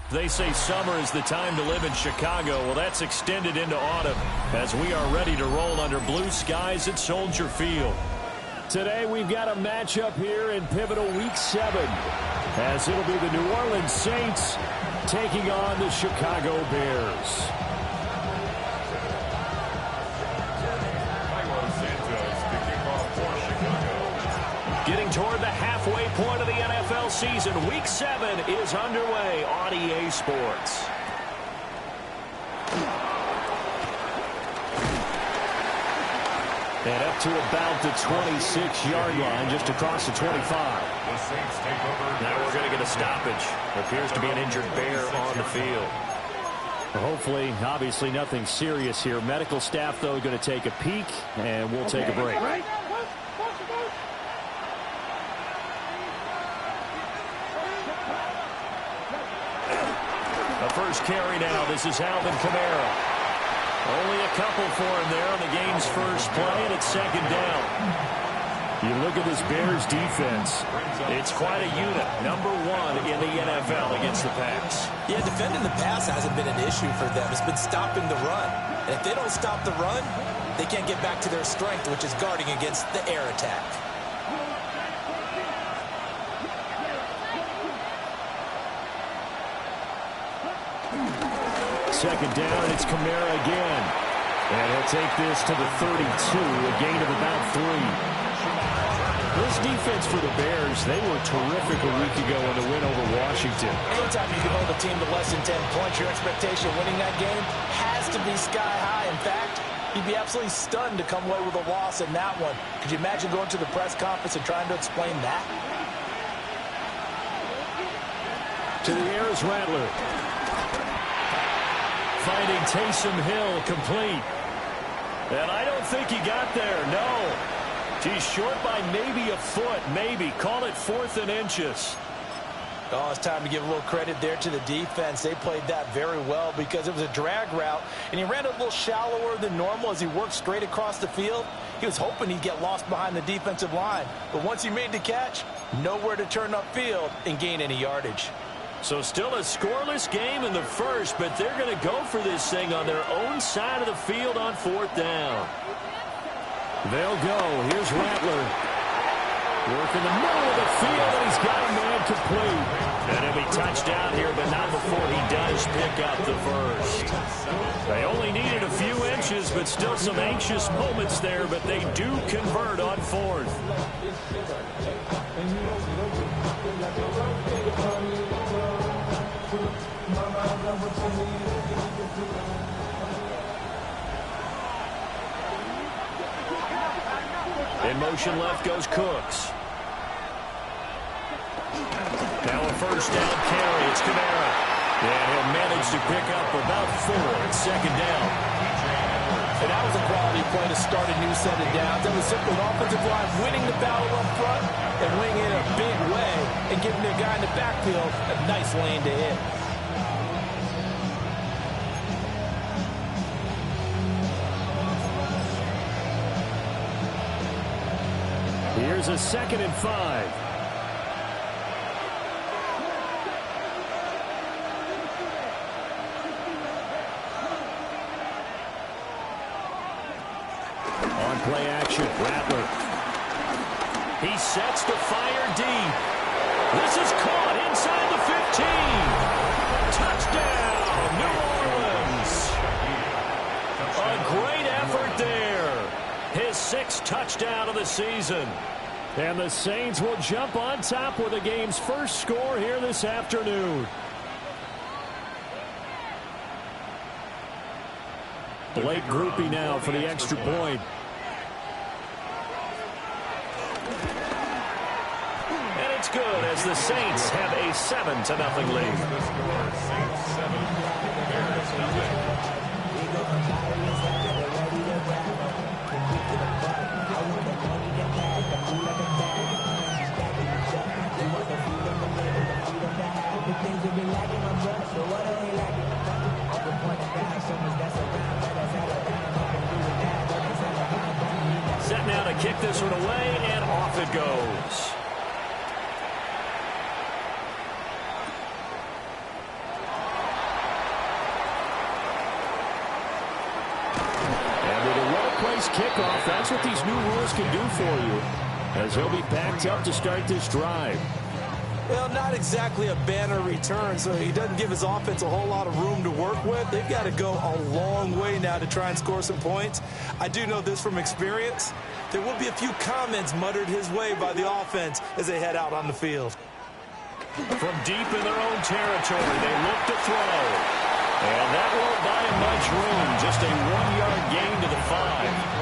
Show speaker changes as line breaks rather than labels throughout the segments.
They say summer is the time to live in Chicago. Well, that's extended into autumn as we are ready to roll under blue skies at Soldier Field. Today we've got a matchup here in pivotal Week 7 as it'll be the New Orleans Saints taking on the Chicago Bears. Getting toward the halfway point of the NFL season, Week 7 is underway on EA Sports. And up to about the 26-yard line, just across the 25. Now we're going to get a stoppage. Appears to be an injured Bear on the field. Well, hopefully, obviously nothing serious here. Medical staff, though, going to take a peek, and we'll take a break. The first carry now. This is Alvin Kamara. Only a couple for him there on the game's first play, and it's second down. You look at this Bears defense. It's quite a unit. Number 1 in the NFL against the pass.
Yeah, defending the pass hasn't been an issue for them. It's been stopping the run. And if they don't stop the run, they can't get back to their strength, which is guarding against the air attack.
Second down, it's Kamara again. And he'll take this to the 32, a gain of about 3. This defense for the Bears, they were terrific a week ago in the win over Washington.
Anytime you can hold a team to less than 10 points, your expectation of winning that game has to be sky high. In fact, you'd be absolutely stunned to come away with a loss in that one. Could you imagine going to the press conference and trying to explain that?
To the air is Rattler. Finding Taysom Hill complete. And I don't think he got there, no. He's short by maybe a foot, maybe. Call it 4th and inches.
Oh, it's time to give a little credit there to the defense. They played that very well because it was a drag route, and he ran a little shallower than normal as he worked straight across the field. He was hoping he'd get lost behind the defensive line. But once he made the catch, nowhere to turn upfield and gain any yardage.
So still a scoreless game in the first, but they're going to go for this thing on their own side of the field on 4th down. They'll go. Here's Rattler. Working the middle of the field, and he's got a man complete. And he'll be touchdown here, but not before he does pick up the first. They only needed a few inches, but still some anxious moments there, but they do convert on 4th. In motion left goes Cooks. Now a first down carry. It's Kamara. And he'll manage to pick up about 4. It's second down.
And that was a quality play to start a new set of downs. That was simply an offensive line winning the battle up front and winning it in a big way and giving the guy in the backfield a nice lane to hit.
Here's a 2nd and 5. On play action, Rattler. He sets to fire deep. This is caught inside the 15. Touchdown, New Orleans. A great effort there. His 6th touchdown of the season. And the Saints will jump on top with the game's first score here this afternoon. Blake Grupe now for the extra point. And it's good as the Saints have a 7-0 lead. Set now to kick this one away, and off it goes. kickoff. That's what these new rules can do for you, as he'll be backed up to start this drive.
Well, not exactly a banner return, so he doesn't give his offense a whole lot of room to work with. They've got to go a long way now to try and score some points. I do know this from experience. There will be a few comments muttered his way by the offense as they head out on the field.
From deep in their own territory, they look to throw. And that won't buy him much room. Just a 1-yard gain to the 5.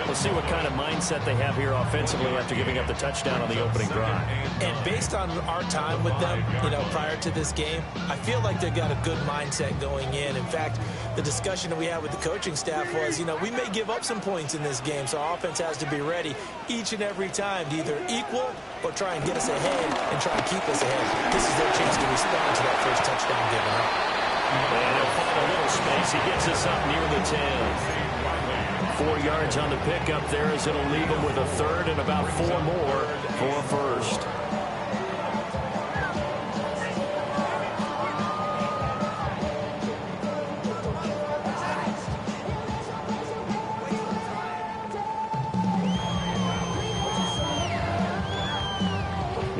We'll see what kind of mindset they have here offensively after giving up the touchdown on the opening drive.
And based on our time with them, prior to this game, I feel like they've got a good mindset going in. In fact, the discussion that we had with the coaching staff was, we may give up some points in this game, so our offense has to be ready each and every time to either equal or try and get us ahead and try and keep us ahead. This is their chance to respond to that first touchdown given up.
And he'll find a little space. He gets us up near the 10. 4 yards on the pickup there as it'll leave him with a third and about 4 more for a first.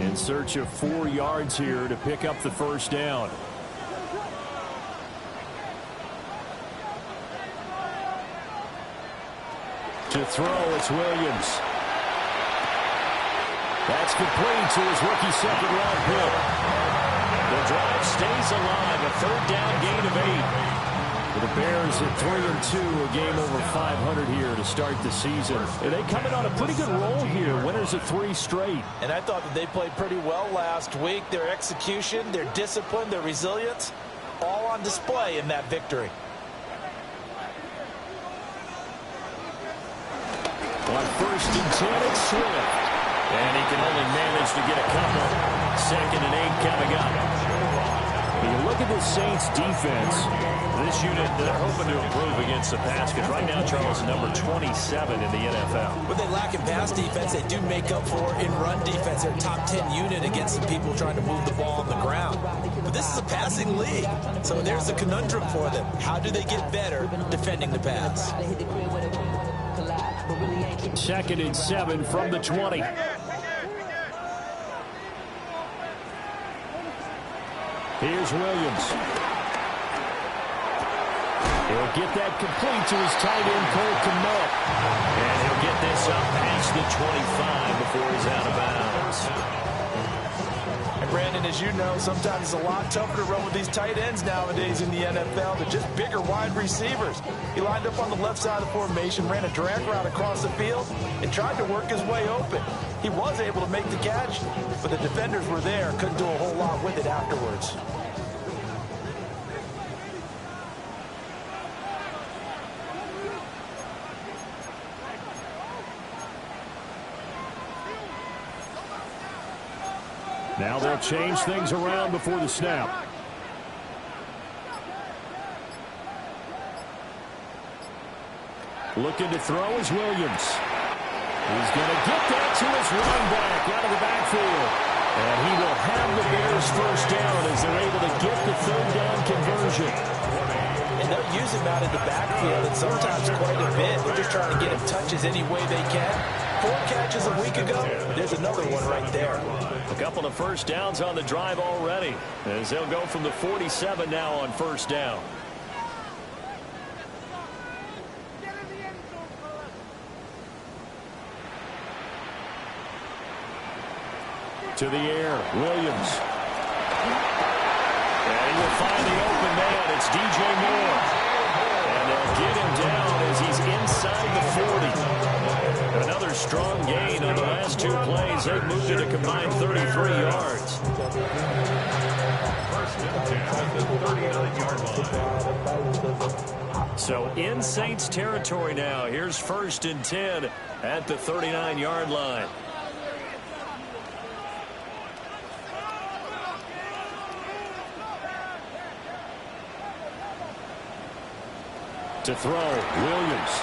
In search of 4 yards here to pick up the first down. To throw, it's Williams. That's complete to his rookie second-round pick. The drive stays alive, a third down gain of 8. For the Bears at 3-2, a game over 500 here to start the season. And they come in on a pretty good roll here, winners of 3 straight.
And I thought that they played pretty well last week. Their execution, their discipline, their resilience, all on display in that victory.
On 1st and 10, it's Swift. And he can only manage to get a couple. 2nd and 8 coming up. When you look at the Saints defense, this unit, they're hoping to improve against the pass, because right now, Charles, number 27 in the NFL.
What they lack in pass defense, they do make up for in run defense. They're top 10 unit against the people trying to move the ball on the ground. But this is a passing league, so there's a conundrum for them. How do they get better defending the pass?
2nd and 7 from the 20. Here's Williams. He'll get that complete to his tight end, Cole Kmet. And he'll get this up past the 25 before he's out of bounds.
And Brandon, as you know, sometimes it's a lot tougher to run with these tight ends nowadays in the NFL. They're just bigger wide receivers. He lined up on the left side of the formation, ran a drag route across the field, and tried to work his way open. He was able to make the catch, but the defenders were there, couldn't do a whole lot with it afterwards.
Now they'll change things around before the snap. Looking to throw is Williams. He's going to get that to his running back out of the backfield. And he will have the Bears first down as they're able to get the third down conversion.
And they'll use him out in the backfield, and sometimes quite a bit. They're just trying to get him touches any way they can. 4 catches a week ago. There's another one right there.
A couple of first downs on the drive already, as they'll go from the 47 now on first down. To the air, Williams. And he will find the open man. It's DJ Moore. And they'll get him down as he's inside the 40. Another strong gain on the last 2 plays. They've moved it a combined 33 yards. So in Saints territory now. Here's 1st and 10 at the 39-yard line. To throw, Williams.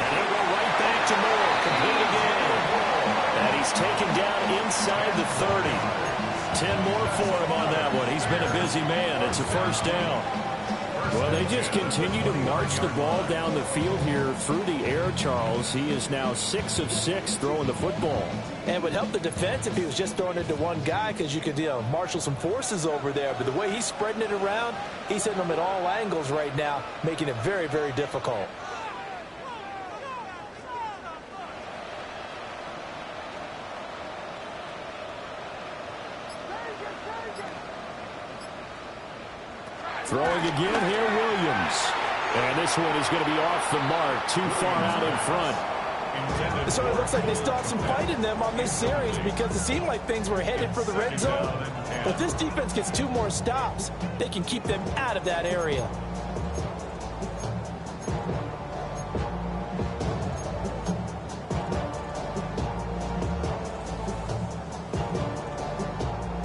And he'll go right back to Moore, complete again. And he's taken down inside the 30. 10 more for him on that one. He's been a busy man. It's a first down. Well, they just continue to march the ball down the field here through the air, Charles. He is now 6 of 6 throwing the football.
And it would help the defense if he was just throwing it to one guy, because you could, marshal some forces over there. But the way he's spreading it around, he's hitting them at all angles right now, making it very, very difficult.
Throwing again here, Williams. And this one is going to be off the mark, too far out in front.
It sort of looks like they still have some fight in them on this series, because it seemed like things were headed for the red zone. But this defense gets 2 more stops, they can keep them out of that area.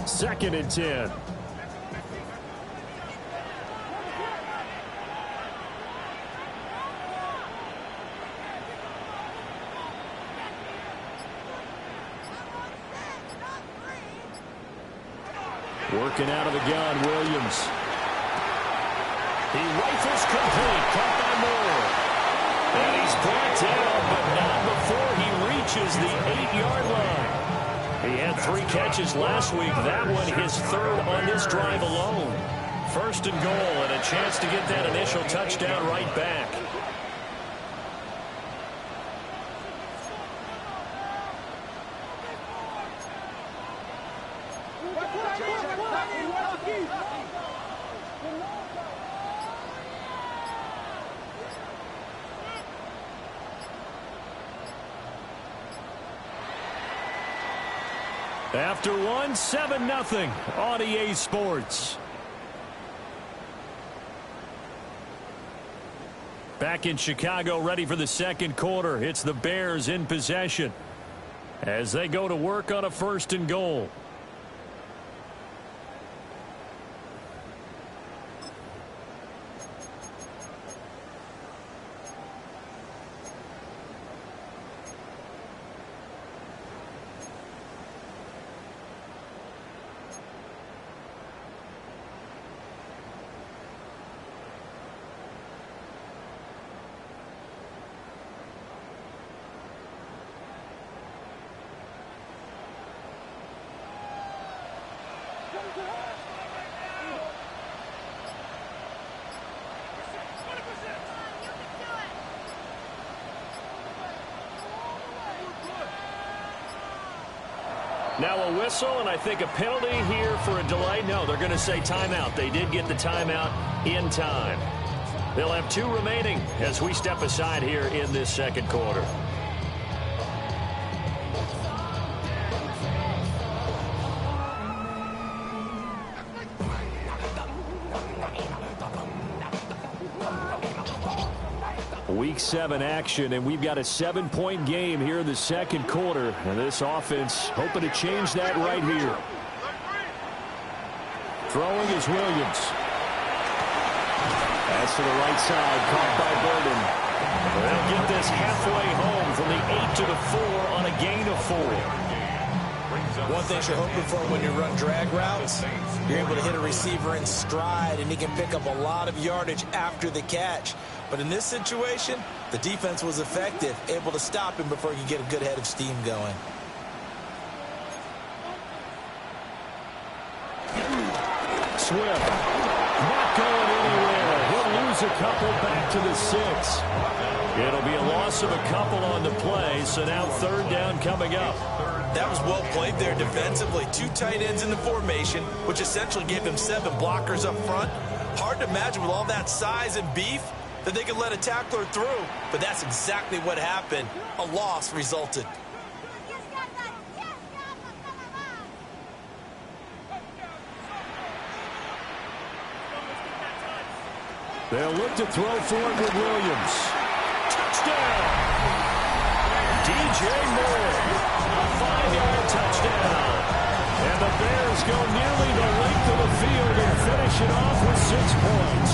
Second and 10. Working out of the gun, Williams. He rifles complete, caught by Moore. And he's brought down, but not before he reaches the 8-yard line. He had 3 catches last week. That one his 3rd on this drive alone. First and goal, and a chance to get that initial touchdown right back. After one, 7-0 on EA Sports. Back in Chicago, ready for the second quarter. It's the Bears in possession as they go to work on a first and goal. Now a whistle, and I think a penalty here for a delay. No, they're going to say timeout. They did get the timeout in time. They'll have 2 remaining as we step aside here in this second quarter. Week 7 action, and we've got a 7-point game here in the second quarter. And this offense hoping to change that right here. Throwing is Williams. Pass to the right side, caught by Burden. They'll get this halfway home from the 8 to the 4 on a gain of 4.
One thing you're hoping for when you run drag routes, you're able to hit a receiver in stride, and he can pick up a lot of yardage after the catch. But in this situation, the defense was effective, able to stop him before he could get a good head of steam going.
Swift, not going anywhere. He'll lose a couple back to the 6. It'll be a loss of a couple on the play, so now 3rd down coming up.
That was well played there defensively. 2 tight ends in the formation, which essentially gave them 7 blockers up front. Hard to imagine with all that size and beef that they could let a tackler through, but that's exactly what happened. A loss resulted.
They'll look to throw for it with Williams. Touchdown! DJ Moore, a 5-yard touchdown. And the Bears go nearly the length of the field and finish it off with 6 points.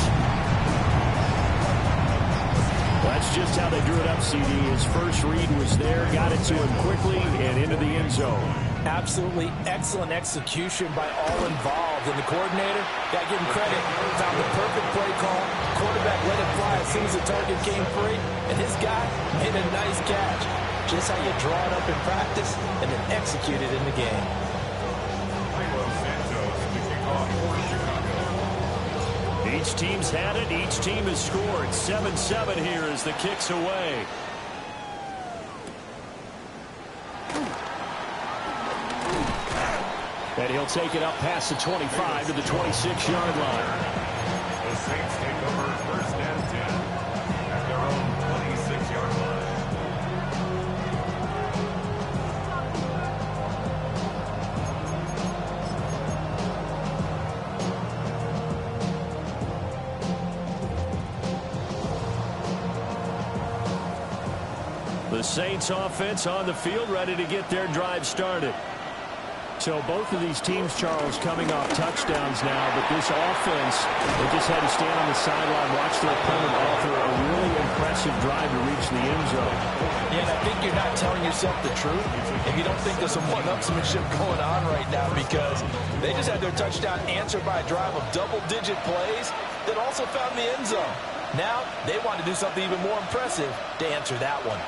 That's just how they drew it up, CD. His first read was there, got it to him quickly and into the end zone.
Absolutely excellent execution by all involved. And the coordinator, got to give him credit, found the perfect play call. Quarterback let it fly as soon as the target came free. And his guy made a nice catch. Just how you draw it up in practice and then execute it in the game.
Each team's had it. Each team has scored. 7-7 here as the kick's away. And he'll take it up past the 25 to the 26-yard line.
The Saints take over first and 10 at their own 26-yard line.
The Saints offense on the field, ready to get their drive started. So both of these teams, Charles, coming off touchdowns now, but this offense, they just had to stand on the sideline, watch their opponent offer a really impressive drive to reach the end zone.
Yeah, and I think you're not telling yourself the truth if you don't think there's some one-upsmanship going on right now, because they just had their touchdown answered by a drive of double-digit plays that also found the end zone. Now they want to do something even more impressive to answer that one.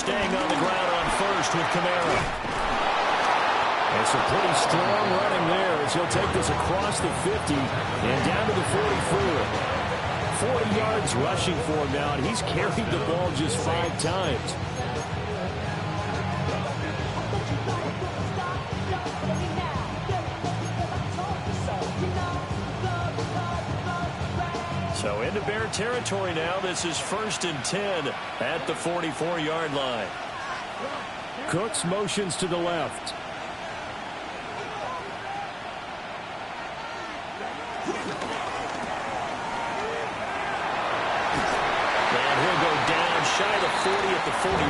Staying on the ground on first with Kamara. It's a pretty strong running there as he'll take this across the 50 and down to the 44. 40 yards rushing for him now, and he's carried the ball just 5 times. So into Bear territory now. This is 1st and 10 at the 44-yard line. Cooks motions to the left. And he'll go down shy of the 40 at the 41.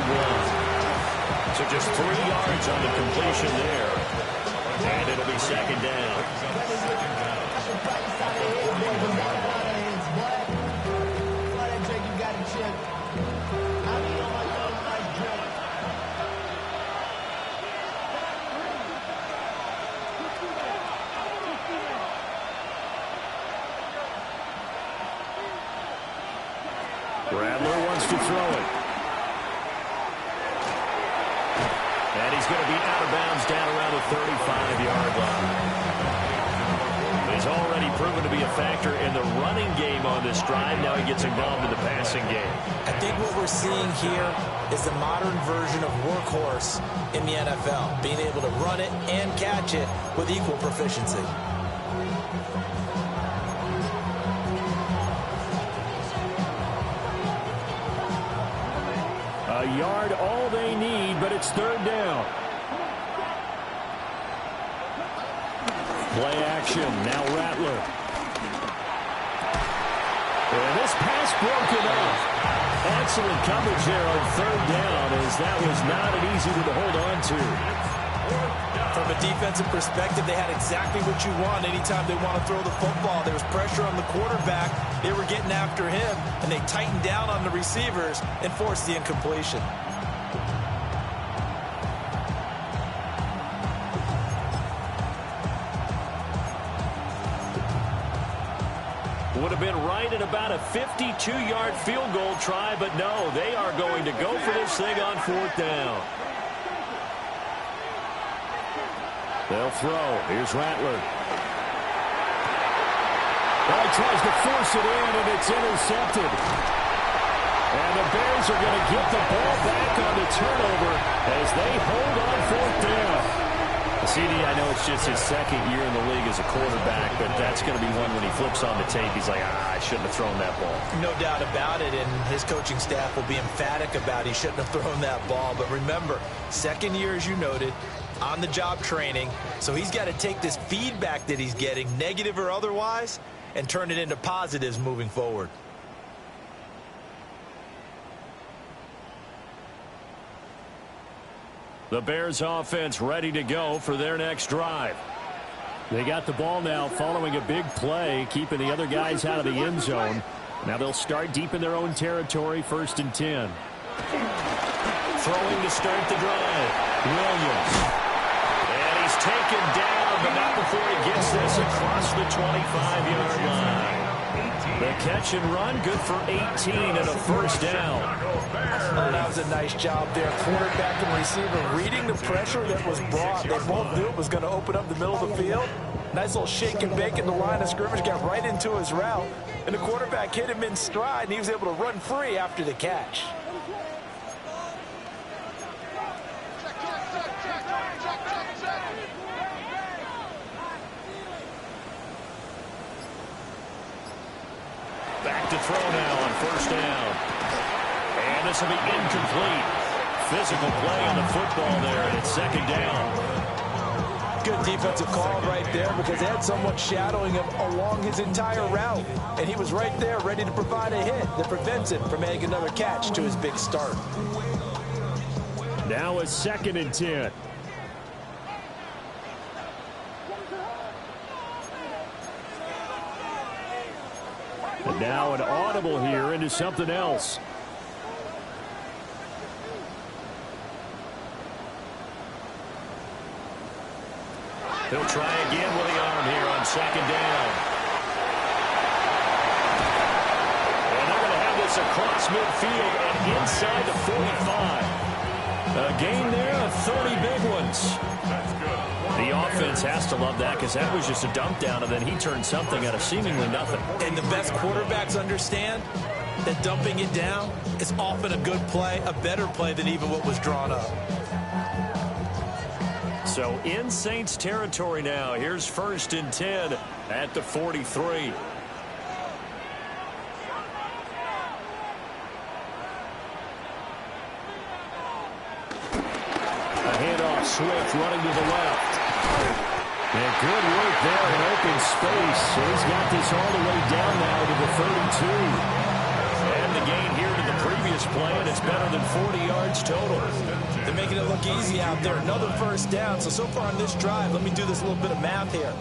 So just 3 yards on the completion there. And it'll be 2nd down. Rattler wants to throw it. And he's going to be out of bounds down around the 35-yard line. He's already proven to be a factor in the running game on this drive. Now he gets involved in the passing game.
I think what we're seeing here is the modern version of workhorse in the NFL, being able to run it and catch it with equal proficiency.
A yard all they need, but it's 3rd down. Play action. Now Rattler. And this pass broken up. Excellent coverage there on 3rd down, as that was not an easy one to hold on to.
From a defensive perspective, they had exactly what you want anytime they want to throw the football. There was pressure on the quarterback. They were getting after him, and they tightened down on the receivers and forced the incompletion.
Would have been right at about a 52-yard field goal try, but no, they are going to go for this thing on 4th down. They'll throw. Here's Rattler. Well, he tries to force it in, and it's intercepted. And the Bears are going to get the ball back on the turnover as they hold on 4th down. CD, I know it's just his 2nd year in the league as a quarterback, but that's going to be one when he flips on the tape, he's like, I shouldn't have thrown that ball.
No doubt about it, and his coaching staff will be emphatic about he shouldn't have thrown that ball. But remember, 2nd year, as you noted, on-the-job training, so he's got to take this feedback that he's getting, negative or otherwise, and turn it into positives moving forward.
The Bears offense ready to go for their next drive. They got the ball now following a big play, keeping the other guys out of the end zone. Now they'll start deep in their own territory, 1st and 10. Throwing to start the drive. Williams. And he's taken down, but not before he gets this across the 25-yard line. The catch and run, good for 18 and a 1st down.
Oh, that was a nice job there. Quarterback and receiver reading the pressure that was brought. They both knew it was going to open up the middle of the field. Nice little shake and bake in the line of scrimmage, got right into his route. And the quarterback hit him in stride, and he was able to run free after the catch.
Back to throw now on 1st down. And this will be incomplete. Physical play on the football there, and it's 2nd down.
Good defensive call right there because they had someone shadowing him along his entire route. And he was right there ready to provide a hit that prevents him from adding another catch to his big start.
Now a 2nd and 10. And now an audible here into something else. He'll try again with the arm here on 2nd down. And they're going to have this across midfield and inside the 45. A gain there of 30 big ones. The offense has to love that because that was just a dump down, and then he turned something out of seemingly nothing.
And the best quarterbacks understand that dumping it down is often a good play, a better play than even what was drawn up.
So in Saints territory now. Here's 1st and 10 at the 43. A handoff, Swift running to the left. And good work there in open space. So he's got this all the way down now to the 32. And the gain here to the previous play, and it's better than 40 yards total.
They're making it look easy out there. Another 1st down. So far on this drive, let me do this little bit of math here.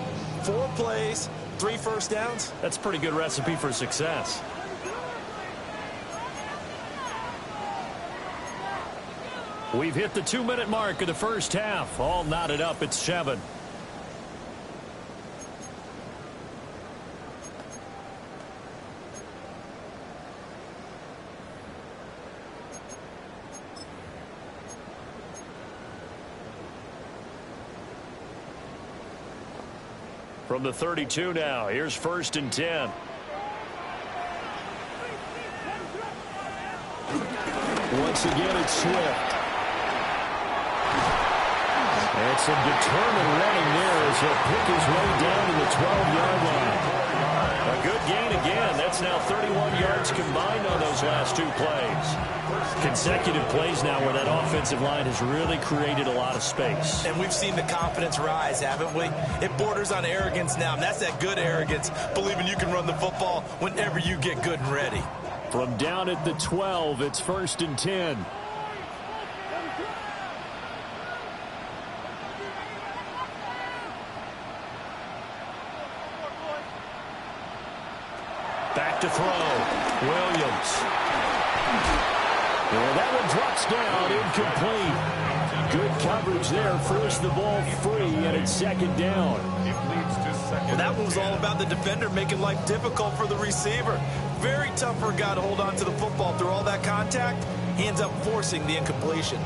4 plays, 3 1st downs.
That's a pretty good recipe for success. We've hit the 2-minute mark of the 1st half. All knotted up at 7. From the 32 now, here's 1st and 10. Once again, it's Swift. And some determined running there as he'll pick his way down to the 12-yard line. A good gain again. That's now 31 yards combined on those last 2 plays. Consecutive plays now where that offensive line has really created a lot of space.
And we've seen the confidence rise, haven't we? It borders on arrogance now, and that's that good arrogance, believing you can run the football whenever you get good and ready.
From down at the 12, it's 1st and 10. Back to throw. Williams. Well, that one drops down, incomplete. Good coverage there, forced the ball free, and it's 2nd down.
Well, that one was all about the defender making life difficult for the receiver. Very tough for a guy to hold on to the football through all that contact. He ends up forcing the incompletion.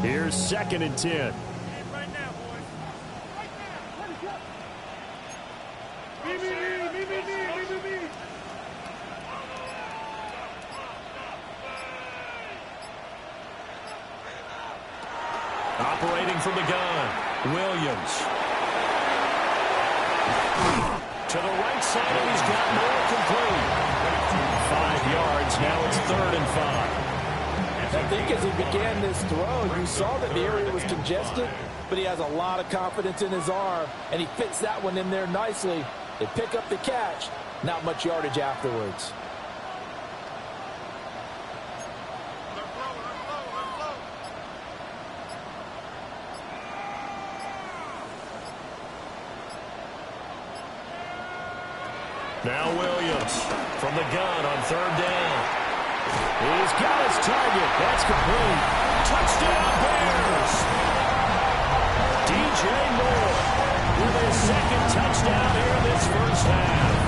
Here's 2nd and 10. Operating from the gun, Williams. To the right side, and he's got more complete. 5 yards, now it's 3rd and 5.
I think as he began this throw, you saw that the area was congested, but he has a lot of confidence in his arm, and he fits that one in there nicely. They pick up the catch, not much yardage afterwards.
Now Williams from the gun on third down. He's got his target. That's complete. Touchdown Bears. DJ Moore with his second touchdown here in this first half.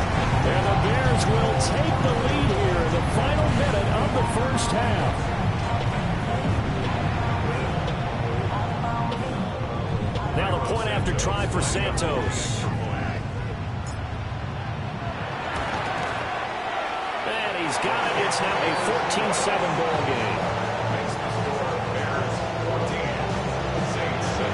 And the Bears will take the lead here in the final minute of the first half. Now the point after try for Santos. And he's got it. It's now a 14-7 ball game.
Makes the score Bears 14, Saints 7.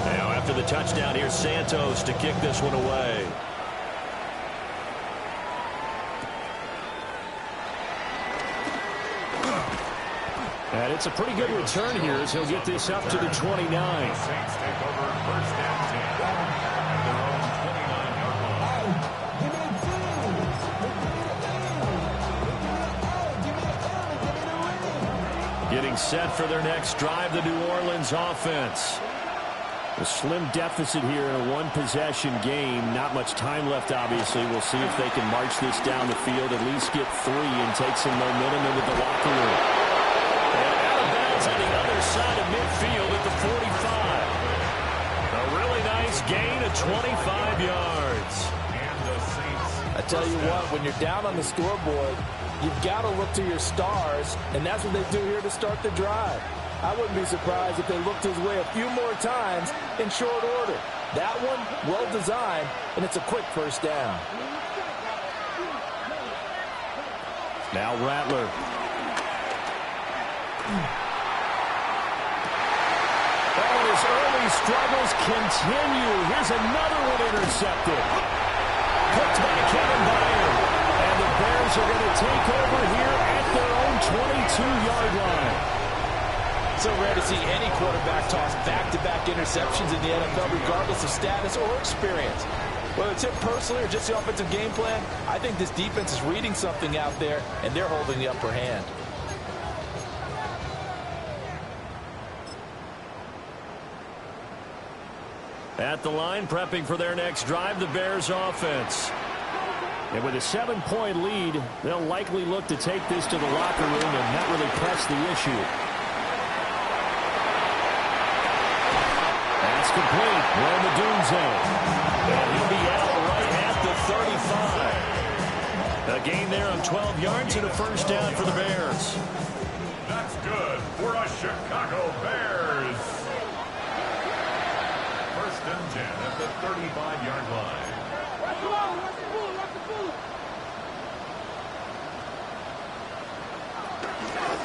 Now after the touchdown, here's Santos to kick this one away. And it's a pretty good return here as he'll get this up to the 29.
Saints take over first and 10 at their own 29-yard line.
Getting set for their next drive, the New Orleans offense. A slim deficit here in a one-possession game. Not much time left, obviously. We'll see if they can march this down the field, at least get 3 and take some momentum into the locker room. And out of bounds on the other side of midfield at the 45. A really nice gain of 25 yards.
And the Saints.
I tell you what, when you're down on the scoreboard, you've got to look to your stars, and that's what they do here to start the drive. I wouldn't be surprised if they looked his way a few more times in short order. That one, well designed, and it's a quick first down.
Now Rattler. Oh, his early struggles continue. Here's another one intercepted. Picked by Kevin Byard. And the Bears are going to take over here at their own 22-yard line.
So rare to see any quarterback toss back-to-back interceptions in the NFL, regardless of status or experience. Whether it's him personally or just the offensive game plan, I think this defense is reading something out there, and they're holding the upper hand.
At the line, prepping for their next drive, the Bears offense. And with a 7-point lead, they'll likely look to take this to the locker room and not really press the issue. That's complete. Rome Odunze. And he'll be out right at the 35. A gain there on 12 yards and a first down for the Bears.
That's good for us Chicago Bears. First and 10 at the 35-yard line.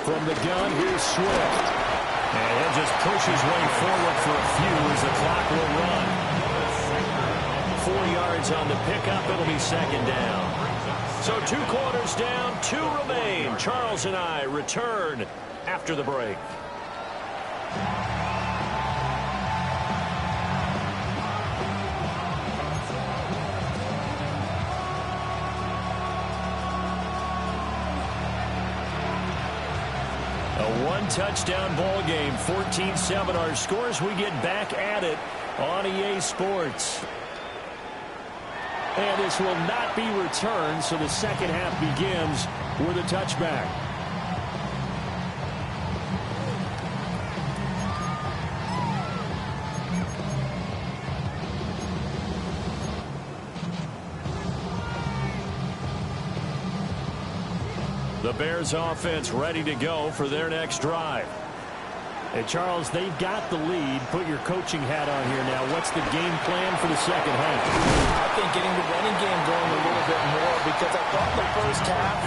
From the gun, here's Swift. And he'll just push his way forward for a few as the clock will run. 4 yards on the pickup. It'll be second down. So 2 quarters down, 2 remain. Charles and I return after the break. A one-touchdown ball game, 14-7 our scores. We get back at it on EA Sports. And this will not be returned, so the second half begins with a touchback. The Bears offense ready to go for their next drive. Hey, Charles, they've got the lead. Put your coaching hat on here now. What's the game plan for the second half?
I think getting the running game going a little bit more, because I thought the first half,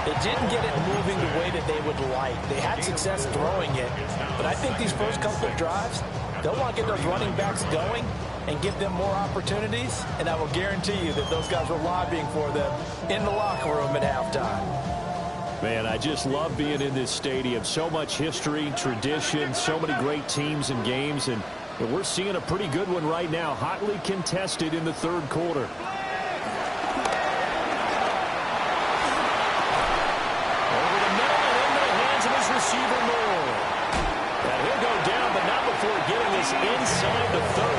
they didn't get it moving the way that they would like. They had success throwing it, but I think these first couple of drives, they'll want to get those running backs going and give them more opportunities, and I will guarantee you that those guys were lobbying for them in the locker room at halftime.
Man, I just love being in this stadium. So much history, tradition, so many great teams and games. And But we're seeing a pretty good one right now, hotly contested in the third quarter. Over the middle and into the hands of his receiver, Moore. And he'll go down, but not before getting this inside the 30.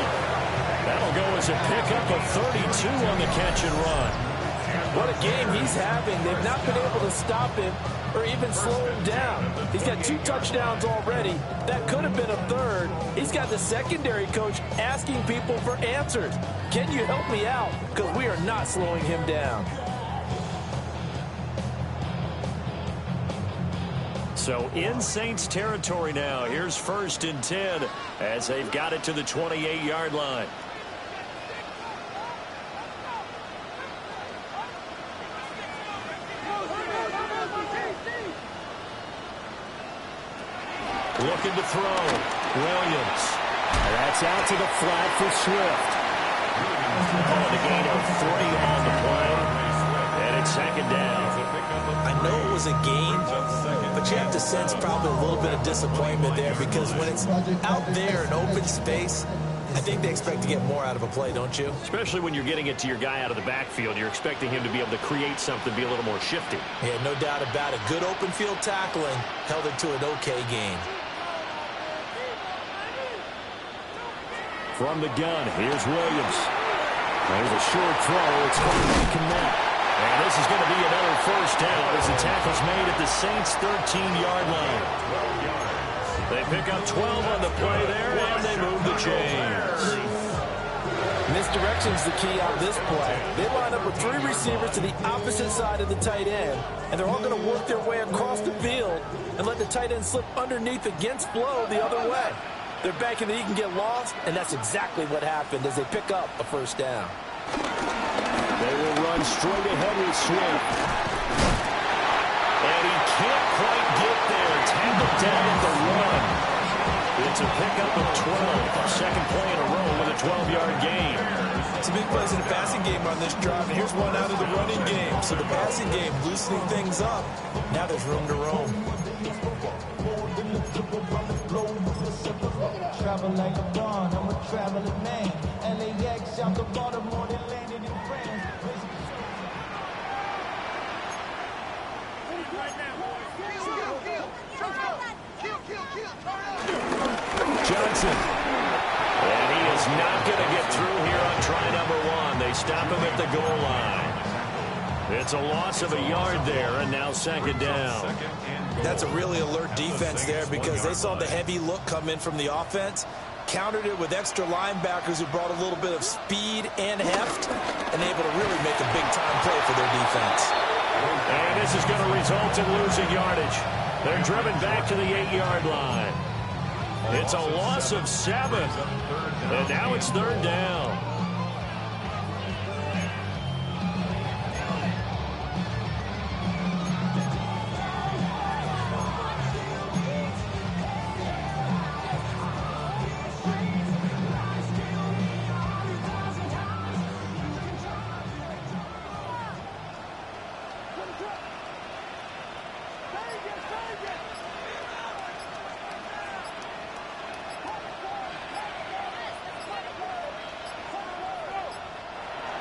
That'll go as a pickup of 32 on the catch and run.
What a game he's having. They've not been able to stop him or even slow him down. He's got 2 touchdowns already. That could have been a third. He's got the secondary coach asking people for answers. Can you help me out? Because we are not slowing him down.
So in Saints territory now. Here's 1st and 10 as they've got it to the 28-yard line. Looking to throw. Williams. That's out to the flat for Swift. Calling a gain of 3 on the play. And it's 2nd down.
I know it was a gain, but you have to sense probably a little bit of disappointment there because when it's out there in open space, I think they expect to get more out of a play, don't you?
Especially when you're getting it to your guy out of the backfield. You're expecting him to be able to create something, be a little more shifty.
Yeah, no doubt about it. Good open field tackling held it to an okay gain.
From the gun, here's Williams. There's a short throw. It's going to connect. And this is going to be another 1st down as the tackle's made at the Saints' 13-yard line. They pick up 12 on the play there, and they move the chains.
Misdirection's the key on this play. They line up with 3 receivers to the opposite side of the tight end, and they're all going to work their way across the field and let the tight end slip underneath against flow the other way. They're banking that he can get lost, and that's exactly what happened as they pick up a 1st down.
They will run straight ahead with Swift. And he can't quite get there. Tackled down at the run. It's a pickup of 12. 2nd play in a row with a 12-yard gain.
Some big plays in the passing game on this drive, and here's one out of the running game. So the passing game loosening things up. Now there's room to roam.
Travel like a dawn, I'm a traveling man. LAX out to Baltimore, they landed in France.
Johnson. And he is not going to get through here on try number 1. They stop him at the goal line. It's a loss of a yard there, and now 2nd down.
That's a really alert defense there because they saw the heavy look come in from the offense, countered it with extra linebackers who brought a little bit of speed and heft, and able to really make a big-time play for their defense.
And this is going to result in losing yardage. They're driven back to the 8-yard line. It's a loss of 7, and now it's 3rd down.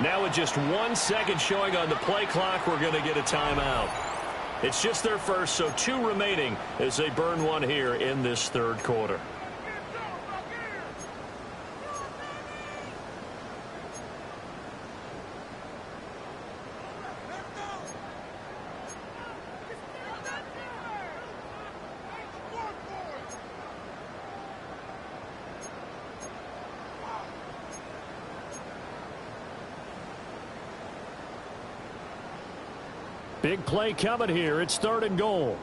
Now with just 1 second showing on the play clock, we're going to get a timeout. It's just their first, so 2 remaining as they burn 1 here in this 3rd quarter. Big play coming here. It's 3rd and goal.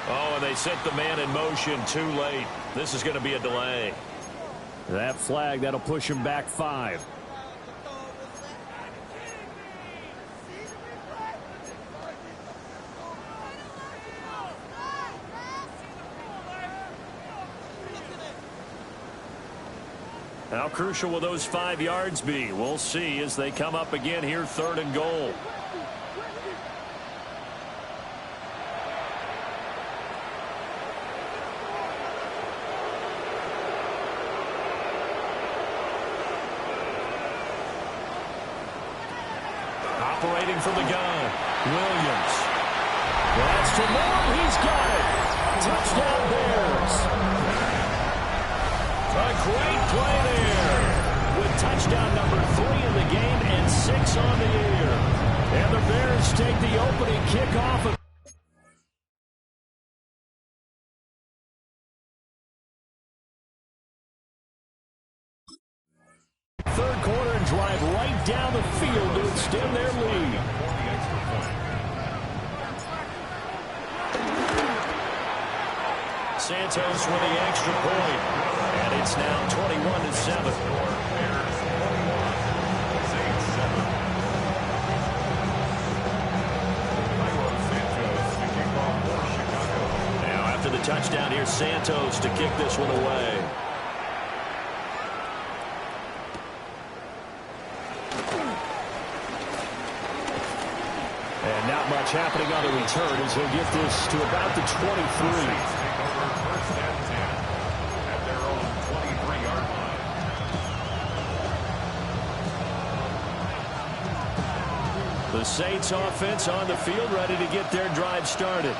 Oh, and they set the man in motion too late. This is going to be a delay. That flag, that'll push him back 5. How crucial will those 5 yards be? We'll see as they come up again here, 3rd and goal. Operating from the gun, Williams. That's to Moore. He's got it. Touchdown Bears. A great play there. With touchdown number 3 in the game and 6 on the year. And the Bears take the opening kickoff of third quarter and drive right down the field to extend their lead. Santos with the extra point. And it's now 21-7. Now after the touchdown, here's Santos to kick this one away. And not much happening on the return as he'll get this to about the 23. The Saints offense on the field, ready to get their drive started.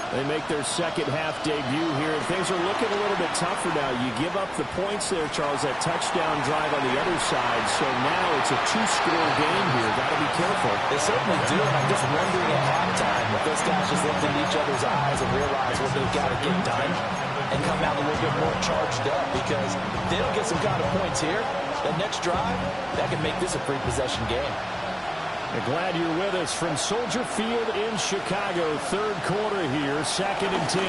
They make their second half debut here. Things are looking a little bit tougher now. You give up the points there, Charles, that touchdown drive on the other side. So now it's a 2-score game here. Got to be careful.
They certainly do. And I'm just wondering at halftime if those guys just look into each other's eyes and realize what they've got to get done and come out a little bit more charged up, because if they don't get some kind of points here, that next drive, that can make this a free-possession game.
I'm glad you're with us from Soldier Field in Chicago. Third quarter here, 2nd and 10.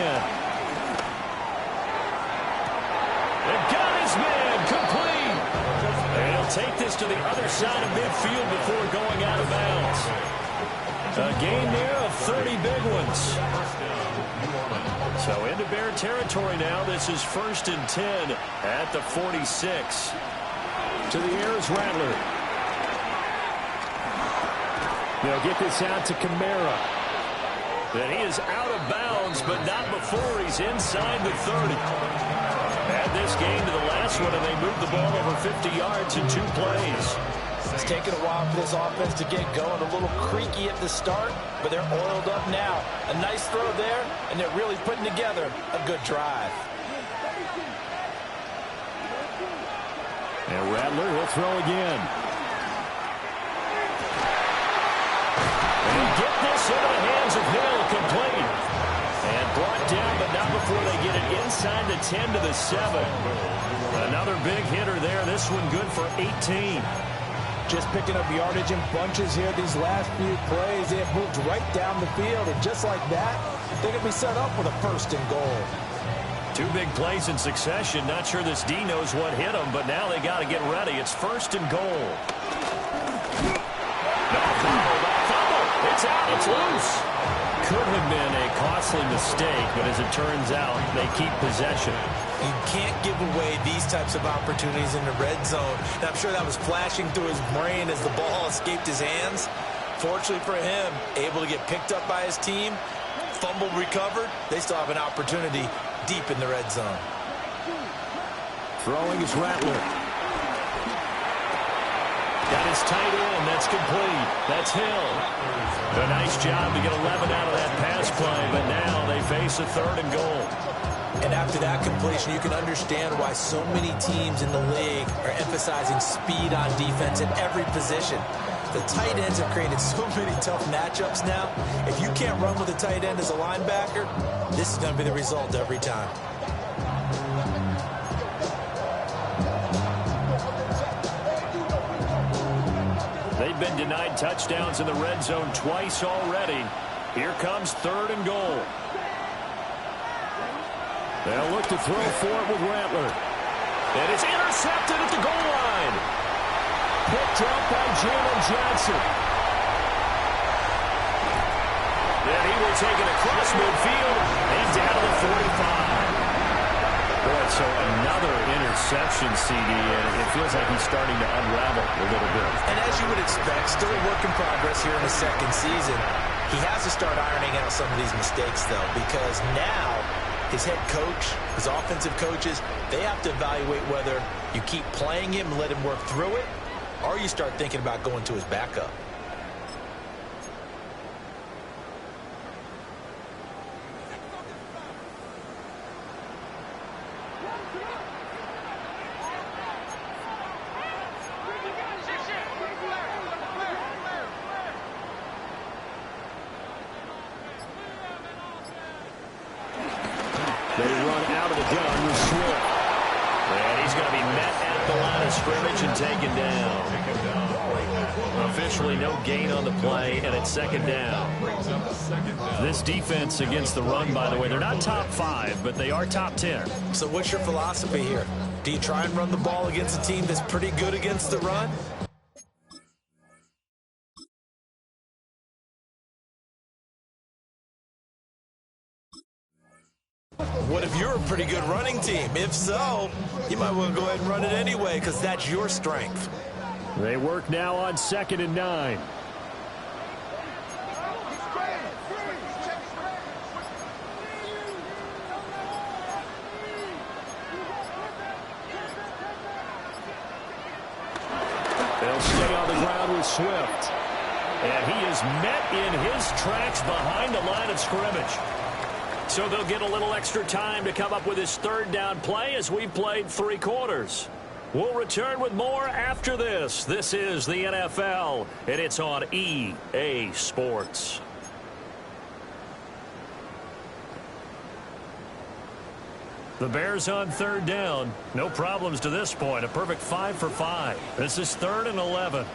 And got his man complete. And he'll take this to the other side of midfield before going out of bounds. A gain there of 30 big ones. So into Bear territory now. This is 1st and 10 at the 46. To the air is Rattler. They'll get this out to Kamara. And he is out of bounds, but not before he's inside the 30. Add this game to the last one, and they moved the ball over 50 yards in 2 plays.
It's taken a while for this offense to get going. A little creaky at the start, but they're oiled up now. A nice throw there, and they're really putting together a good drive.
And Rattler will throw again. And get this into the hands of Hill, complete. And brought down, but not before they get it inside the 10 to the 7. Another big hitter there. This one good for 18.
Just picking up yardage in bunches here these last few plays. They have moved right down the field, and just like that, they're going to be set up with a 1st and goal.
2 big plays in succession. Not sure this D knows what hit them, but now they got to get ready. It's 1st and goal. No fumble. It's out. It's loose. Could have been a costly mistake, but as it turns out, they keep possession.
You can't give away these types of opportunities in the red zone. And I'm sure that was flashing through his brain as the ball escaped his hands. Fortunately for him, able to get picked up by his team, fumble recovered. They still have an opportunity deep in the red zone.
Throwing is Rattler. Got his tight end. That's complete. That's Hill. A nice job to get 11 out of that pass play, but now they face a 3rd and goal.
And after that completion, you can understand why so many teams in the league are emphasizing speed on defense at every position. The tight ends have created so many tough matchups now. If you can't run with a tight end as a linebacker, this is going to be the result every time.
They've been denied touchdowns in the red zone twice already. Here comes 3rd and goal. They'll look to throw for it with Rattler. And it's intercepted at the goal line. Picked up by Jalen Johnson. Then he will take it across midfield and down to the 45. Boy, so another interception, CD, and it feels like he's starting to unravel a little bit.
And as you would expect, still a work in progress here in the second season. He has to start ironing out some of these mistakes, though, because now his head coach, his offensive coaches, they have to evaluate whether you keep playing him and let him work through it, or you start thinking about going to his backup.
They run out of the gun with Swift. And he's going to be met at the line of scrimmage and taken down. Officially no gain on the play, and it's second down. This defense against the run, by the way, they're not top 5, but they are top 10.
So what's your philosophy here? Do you try and run the ball against a team that's pretty good against the run? What if you're a pretty good running team? If so, you might want to go ahead and run it anyway because that's your strength.
They work now on 2nd and 9. They'll stay on the ground with Swift. And he is met in his tracks behind the line of scrimmage. So they'll get a little extra time to come up with his third down play as we've played 3 quarters. We'll return with more after this. This is the NFL, and it's on EA Sports. The Bears on 3rd down. No problems to this point. A perfect 5 for 5. This is 3rd and 11.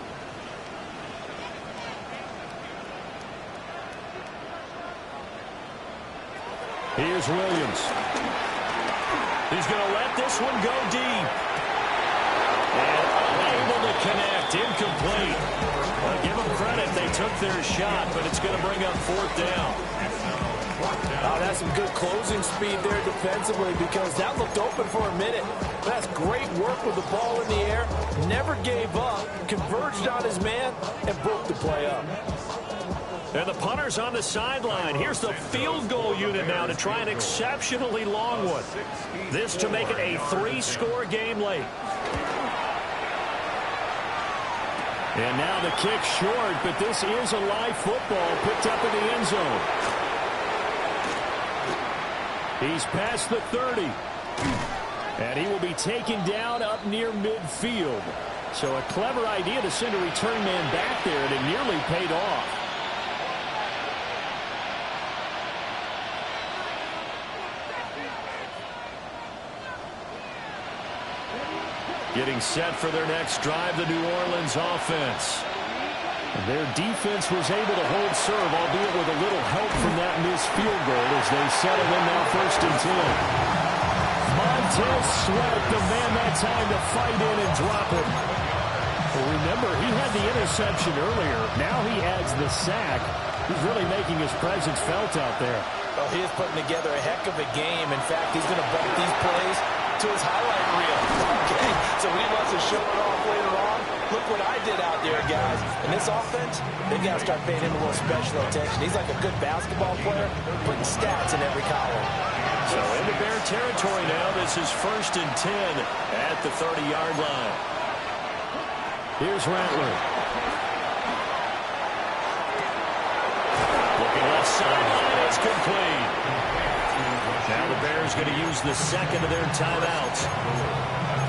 Here's Williams. He's going to let this one go deep. And unable to connect. Incomplete. Well, give them credit. They took their shot, but it's going to bring up 4th down.
Oh, that's some good closing speed there defensively because that looked open for a minute. That's great work with the ball in the air. Never gave up. Converged on his man and broke the play up.
And the punter's on the sideline. Here's the field goal unit now to try an exceptionally long one. This to make it a 3-score game late. And now the kick short, but this is a live football picked up in the end zone. He's past the 30. And he will be taken down up near midfield. So a clever idea to send a return man back there, and it nearly paid off. Getting set for their next drive, the New Orleans offense. Their defense was able to hold serve, albeit with a little help from that missed field goal as they settle in now 1st and 10. Montez Sweat, the man that time to fight in and drop it. Well, remember, he had the interception earlier. Now he adds the sack. He's really making his presence felt out there.
Well, he is putting together a heck of a game. In fact, he's going to bump these plays to his highlight reel. Okay, so he wants to show it off later on. Look what I did out there, guys. And this offense, they got to start paying him a little special attention. He's like a good basketball player, putting stats in every column.
So into Bear territory now. This is 1st and 10 at the 30-yard line. Here's Rattler. Looking left sideline. It's complete. Now the Bears going to use the second of their timeouts.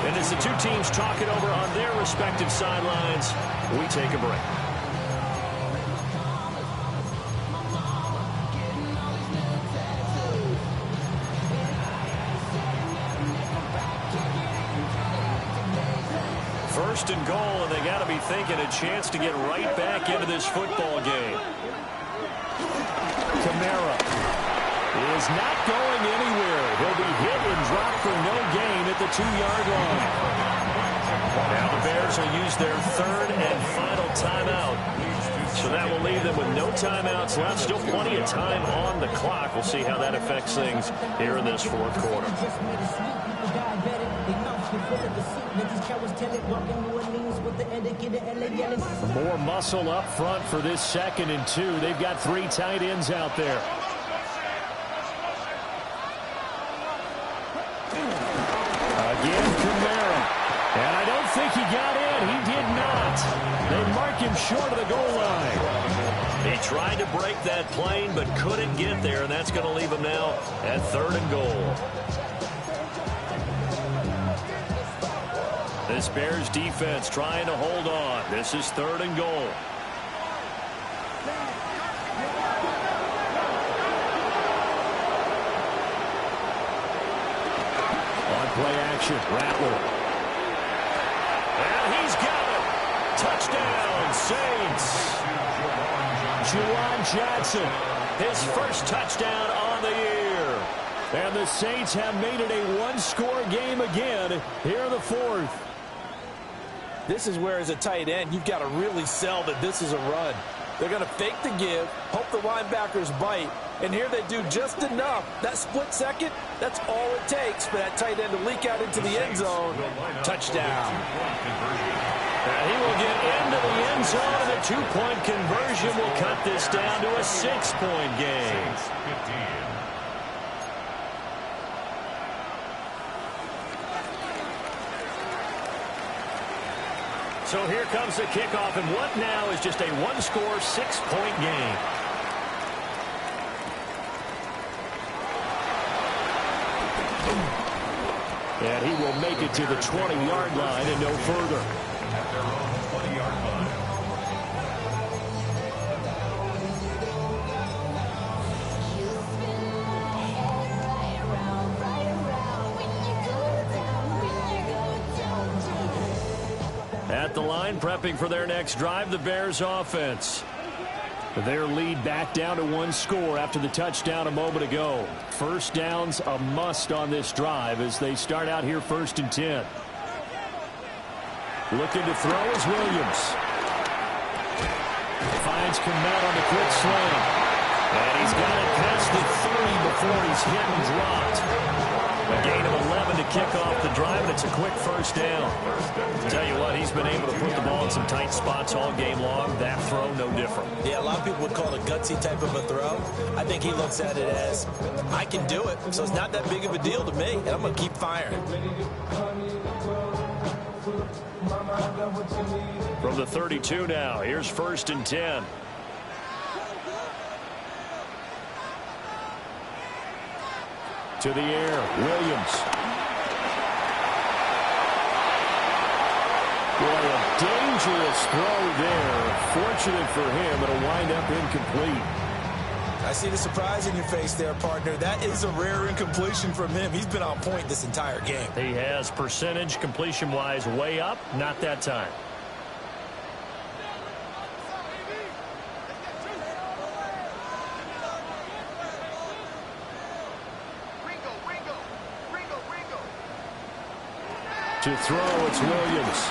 And as the two teams talk it over on their respective sidelines, we take a break. First and goal, and they got to be thinking a chance to get right back into this football game. Kamara is not going anywhere. He'll be hit and dropped for no gain at the 2-yard line. Now the Bears will use their third and final timeout. So that will leave them with no timeouts left. Still plenty of time on the clock. We'll see how that affects things here in this fourth quarter. More muscle up front for this 2nd and 2. They've got 3 tight ends out there. Again, Kamara. And I don't think he got in. He did not. They mark him short of the goal line. He tried to break that plane but couldn't get there, and that's going to leave him now at 3rd and goal. This Bears defense trying to hold on. This is 3rd and goal. On play action, Rattler. And he's got it. Touchdown, Saints. Juwan Johnson, his first touchdown on the year. And the Saints have made it a one-score game again here in the 4th.
This is where, as a tight end, you've got to really sell that this is a run. They're going to fake the give, hope the linebackers bite, and here they do just enough. That split second, that's all it takes for that tight end to leak out into the end zone. Touchdown.
And he will get into the end zone, and a 2-point conversion will cut this down to a 6-point game. So here comes the kickoff, and what now is just a one-score, 6-point game. And he will make it to the 20-yard line and no further.
At their own 20-yard line.
At the line, prepping for their next drive, the Bears offense. Their lead back down to 1 score after the touchdown a moment ago. First down's a must on this drive as they start out here 1st and 10. Looking to throw is Williams. Finds Kmet on the quick slant. And he's got it past the 30 before he's hit and dropped. A gain of 11 to kick off the drive, and it's a quick first down. Tell you what, he's been able to put the ball in some tight spots all game long. That throw, no different.
Yeah, a lot of people would call it a gutsy type of a throw. I think he looks at it as, I can do it, so it's not that big of a deal to me, and I'm going to keep firing.
From the 32 now, here's 1st and 10. To the air, Williams. Boy, a dangerous throw there. Fortunate for him, it'll wind up incomplete.
I see the surprise in your face there, partner. That is a rare incompletion from him. He's been on point this entire game.
He has percentage completion-wise way up, not that time. To throw, it's Williams.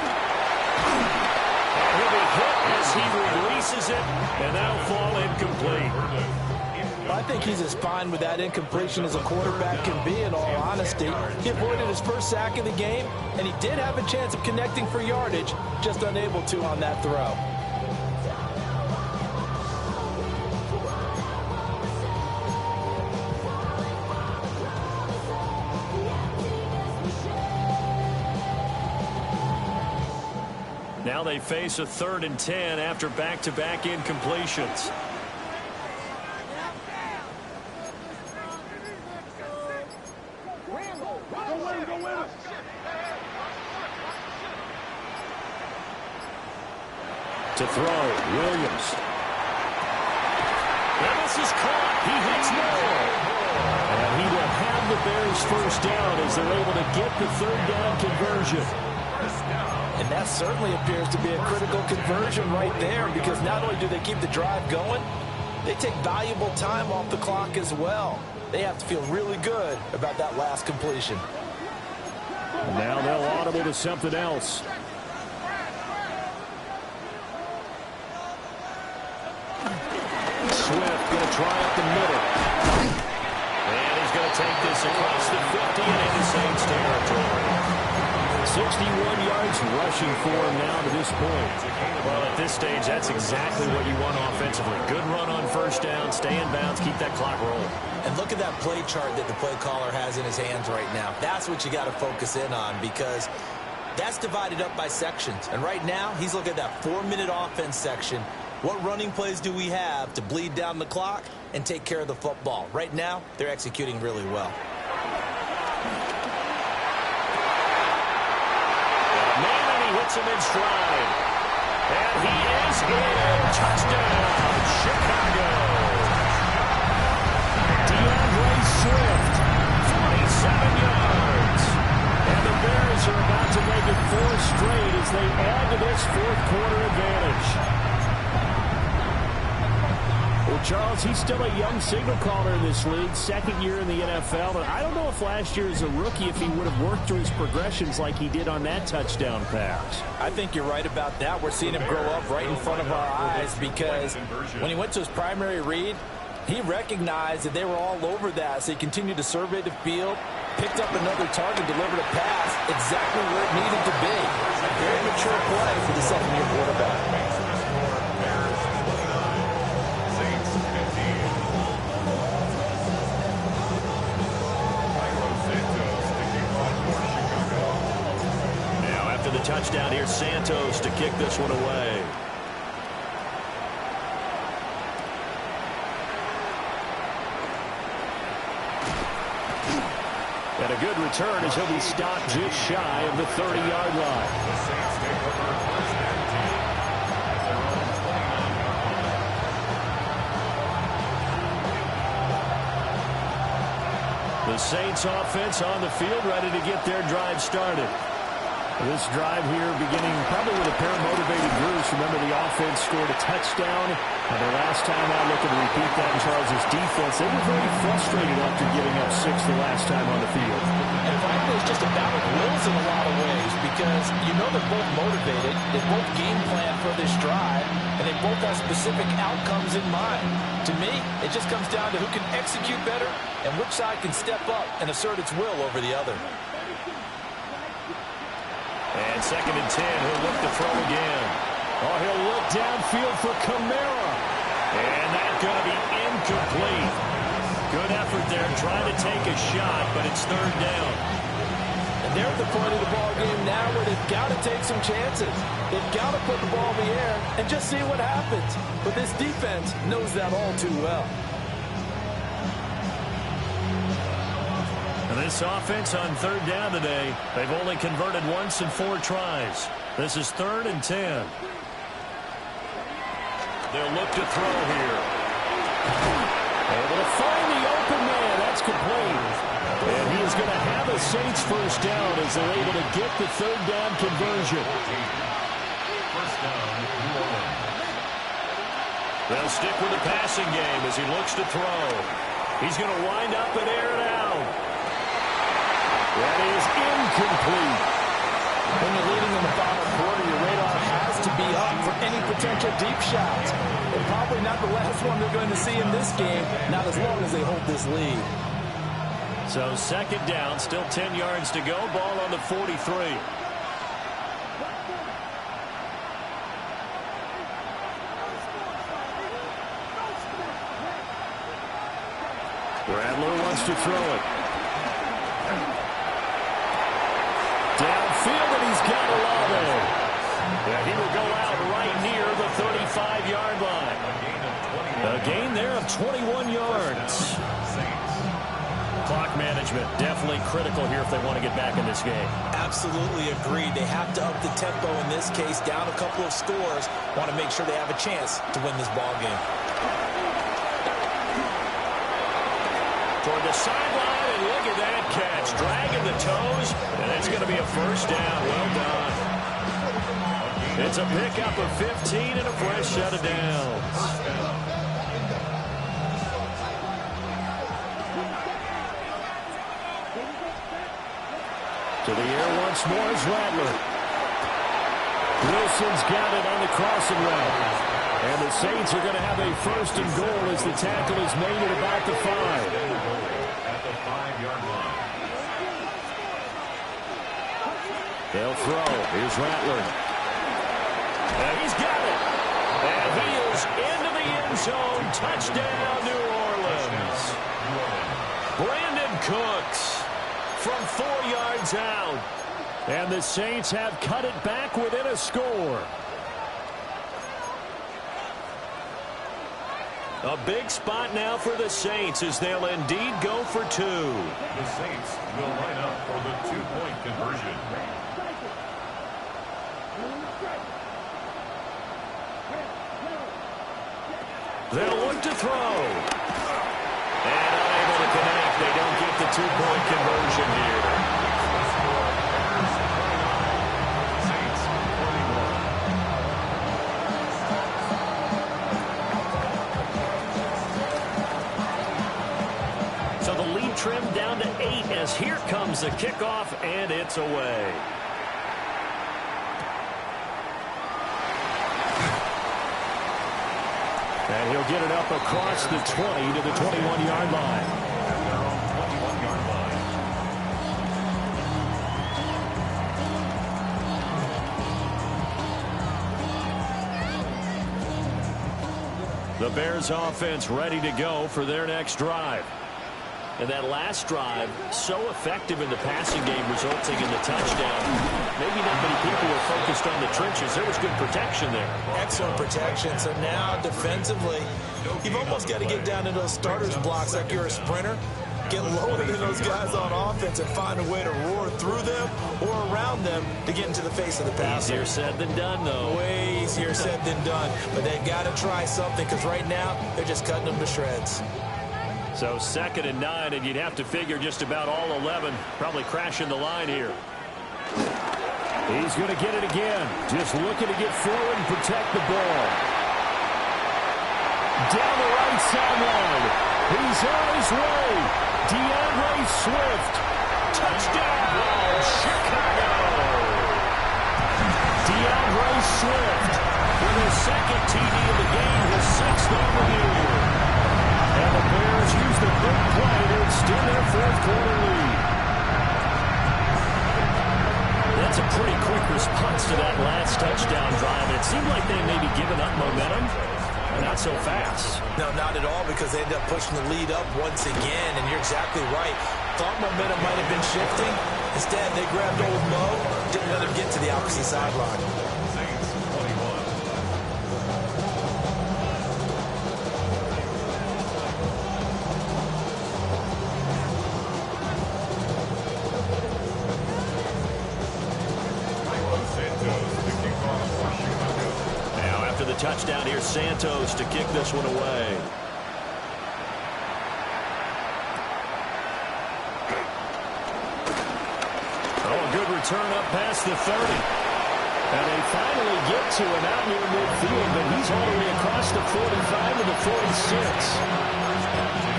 He'll be hit as he releases it, and that'll fall incomplete.
I think he's as fine with that incompletion as a quarterback can be, in all honesty. He avoided his first sack of the game, and he did have a chance of connecting for yardage, just unable to on that throw.
Now they face a 3rd and 10 after back-to-back incompletions. To throw, Williams. And this is caught. He hits Moore. And he will have the Bears first down as they're able to get the 3rd down conversion.
And that certainly appears to be a critical conversion right there, because not only do they keep the drive going, they take valuable time off the clock as well. They have to feel really good about that last completion.
Now they'll audible to something else. Swift going to try up the middle. And he's going to take this across the 50 and into Saints territory. 61 yards rushing for him now to this point. Well, at this stage, that's exactly what you want offensively. Good run on first down, stay in bounds, keep that clock rolling.
And look at that play chart that the play caller has in his hands right now. That's what you got to focus in on, because that's divided up by sections. And right now, he's looking at that 4-minute offense section. What running plays do we have to bleed down the clock and take care of the football? Right now, they're executing really well.
Hits him in stride. And he is in. Touchdown, Chicago. DeAndre Swift, 47 yards. And the Bears are about to make it 4 straight as they add to this fourth-quarter advantage. Well, Charles, he's still a young signal caller in this league, second year in the NFL. And I don't know if last year as a rookie, if he would have worked through his progressions like he did on that touchdown pass.
I think you're right about that. We're seeing him grow up right in front of our eyes, because when he went to his primary read, he recognized that they were all over that. So he continued to survey the field, picked up another target, delivered a pass exactly where it needed to be. A very mature play for the second-year quarterback.
Touchdown here, Santos to kick this one away. And a good return as he'll be stopped just shy of the 30-yard line.
The Saints take over first and 10 at their own 29.
The Saints offense on the field, ready to get their drive started. This drive here beginning probably with a pair of motivated Bruce. Remember, the offense scored a touchdown. And the last time out, looking to repeat that in Charles' defense, they were very frustrated after giving up 6 the last time on the field.
And frankly, it's just a battle of wills in a lot of ways, because you know they're both motivated. They both game plan for this drive, and they both have specific outcomes in mind. To me, it just comes down to who can execute better and which side can step up and assert its will over the other.
And second and 10, he'll look to throw again. Oh, he'll look downfield for Kamara. And that's going to be incomplete. Good effort there, trying to take a shot, but it's third down.
And they're at the point of the ball game now where they've got to take some chances. They've got to put the ball in the air and just see what happens. But this defense knows that all too well.
This offense on third down today, they've only converted once in 4 tries. This is third and 10. They'll look to throw here. Able to find the open man. That's complete. And he is going to have a Saints first down as they're able to get the third down conversion.
First down, New Orleans.
They'll stick with the passing game as he looks to throw. He's going to wind up and air it out. That is incomplete.
When you're leading in the final quarter, your radar has to be up for any potential deep shots. And probably not the last one they're going to see in this game, not as long as they hold this lead.
So second down, still 10 yards to go. Ball on the 43. Rattler wants to throw it. Downfield, and he's got Olave. Yeah, he will go out right near the 35-yard line. A gain there of 21 yards. Clock management definitely critical here if they want to get back in this game.
Absolutely agreed. They have to up the tempo in this case, down a couple of scores. Want to make sure they have a chance to win this ball game.
Toward the sideline, and look at that catch. Dragging the toes, and it's going to be a first down. Well done. It's a pickup of 15 and a fresh set of downs. To the air once more is Rattler. Wilson's got it on the crossing route. And the Saints are going to have a first and goal as the tackle is made at about the 5.
At the 5-yard line.
They'll throw. Here's Rattler. And he's got it. And he is into the end zone. Touchdown, New Orleans. Brandon Cooks from 4 yards out. And the Saints have cut it back within a score. A big spot now for the Saints as they'll indeed go for 2.
The Saints will line up for the 2-point conversion.
They'll look to throw. And unable to connect. They don't get the 2-point conversion here.
Saints 21.
So the lead trimmed down to 8 as here comes the kickoff, and it's away. And he'll get it up across the 20 to the 21-yard line.
At their own 21-yard line.
The Bears offense ready to go for their next drive. And that last drive, so effective in the passing game, resulting in the touchdown. Maybe not many people were focused on the trenches. There was good protection there.
Excellent protection. So now, defensively, you've almost got to get down to those starters blocks like you're a sprinter. Get lower than those guys on offense and find a way to roar through them or around them to get into the face of the passer.
Easier said than done, though.
Way easier said than done. But they've got to try something because right now, they're just cutting them to shreds.
So 2nd and 9, and you'd have to figure just about all 11 probably crashing the line here. He's going to get it again. Just looking to get forward and protect the ball. Down the right sideline. He's on his way. DeAndre Swift. Touchdown, Chicago. DeAndre Swift with his 2nd TD of the game, his 6th on the year. And the Bears use the big play to extend their 4th quarter lead. That's a pretty quick response to that last touchdown drive. It seemed like they may be giving up momentum, but not so fast.
No, not at all, because they ended up pushing the lead up once again, and you're exactly right. Thought momentum might have been shifting. Instead, they grabbed old Mo, didn't let him get to the opposite sideline.
Saints 21.
Touchdown, here's Santos to kick this one away. Oh, a good return up past the 30. And they finally get to him out near midfield, but he's all the way across the 45 to the 46.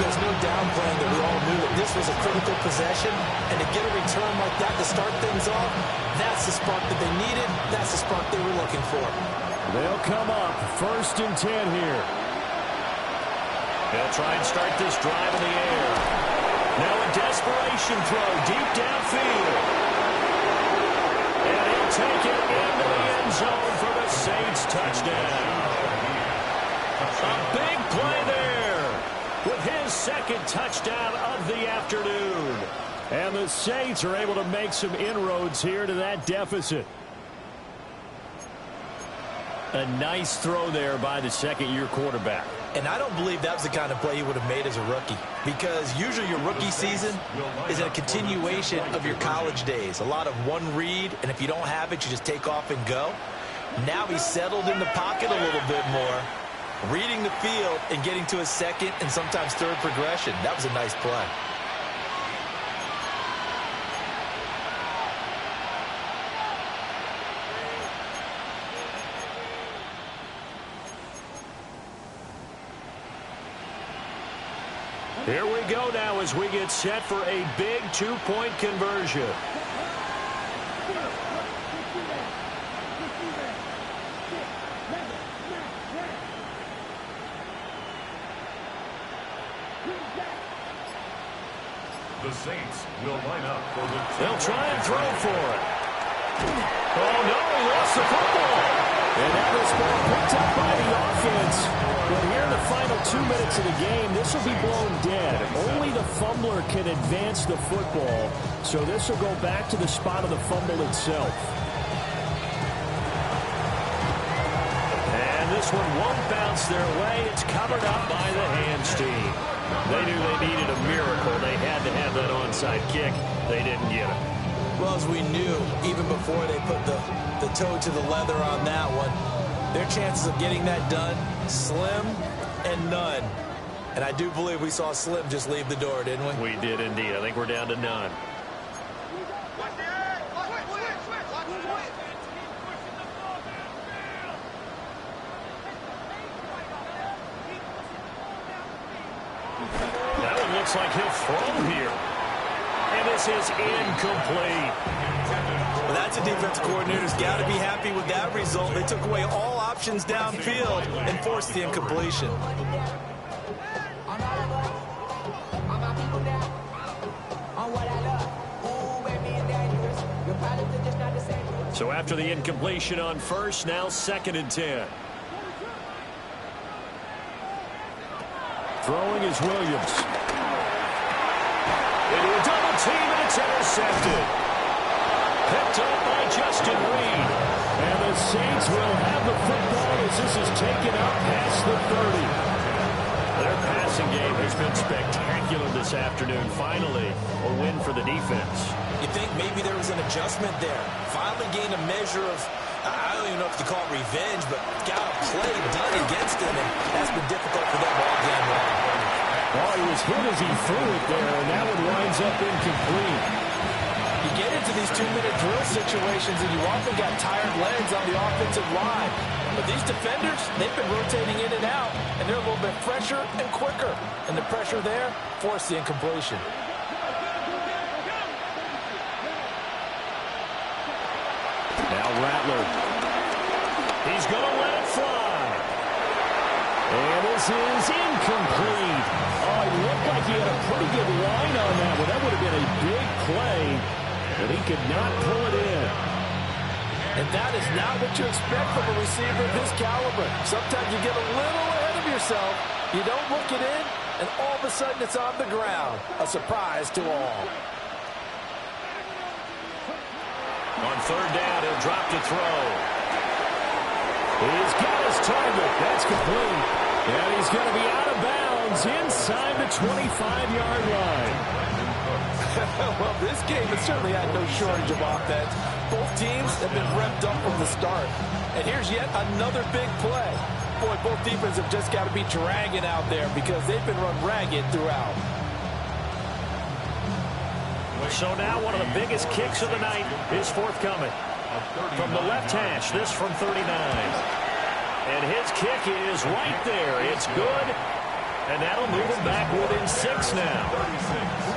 There's no downplaying that we all knew that this was a critical possession, and to get a return like that to start things off, that's the spark that they needed, that's the spark they were looking for.
They'll come up 1st and 10 here. They'll try and start this drive in the air. Now a desperation throw deep downfield. And he'll take it into the end zone for the Saints touchdown. A big play there with his 2nd touchdown of the afternoon. And the Saints are able to make some inroads here to that deficit. A nice throw there by the 2nd-year quarterback.
And I don't believe that was the kind of play he would have made as a rookie, because usually your rookie season is a continuation of your college days. A lot of one read, and if you don't have it, you just take off and go. Now he's settled in the pocket a little bit more, reading the field and getting to his 2nd and sometimes 3rd progression. That was a nice play.
Here we go now as we get set for a big 2-point conversion.
The Saints will line up for the...
They'll try and throw for it. Oh, no, he lost the football. And that was picked up by the offense. But here in the final 2 minutes of the game, this will be blown dead. Only the fumbler can advance the football. So this will go back to the spot of the fumble itself. And this one won't bounce their way. It's covered up by the hands team. They knew they needed a miracle. They had to have that onside kick. They didn't get it.
Well, as we knew, even before they put the toe to the leather on that one, their chances of getting that done, slim and none. And I do believe we saw Slim just leave the door, didn't we?
We did indeed. I think we're down to none. That one looks like he'll throw here. And this is incomplete.
Well, that's a defense coordinator's got to be happy with that result. They took away all options downfield and forced the incompletion.
So after the incompletion on first, now 2nd and 10. Throwing is Williams. Into a double team, and it's intercepted. Picked up by Justin Reed. And the Saints will have the football as this is taken up past the 30. Their passing game has been spectacular this afternoon. Finally, a win for the defense.
You think maybe there was an adjustment there. Finally gained a measure of, I don't even know if you call it revenge, but got a play done against him, and that's been difficult for them all game long.
Oh, he was hit as he threw it there, and that one winds up incomplete.
You get into these 2-minute drill situations, and you often got tired legs on the offensive line. But these defenders, they've been rotating in and out, and they're a little bit fresher and quicker. And the pressure there forced the incompletion.
Now Rattler. He's going to let it fly. And this is incomplete. Oh, it looked like he had a pretty good line on that one. That would have been a big play, but he could not pull it in.
And that is not what you expect from a receiver of this caliber. Sometimes you get a little ahead of yourself. You don't look it in, and all of a sudden it's on the ground. A surprise to all.
On 3rd down, he'll drop to throw. He's got his target. That's complete. And he's going to be out of bounds inside the 25-yard line.
Well, this game has certainly had no shortage of offense. Both teams have been revved up from the start. And here's yet another big play. Boy, both defenses have just got to be dragging out there because they've been run ragged throughout.
So now one of the biggest kicks of the night is forthcoming. From the left hash, this from 39. And his kick is right there. It's good. And that'll move him back within 6 now.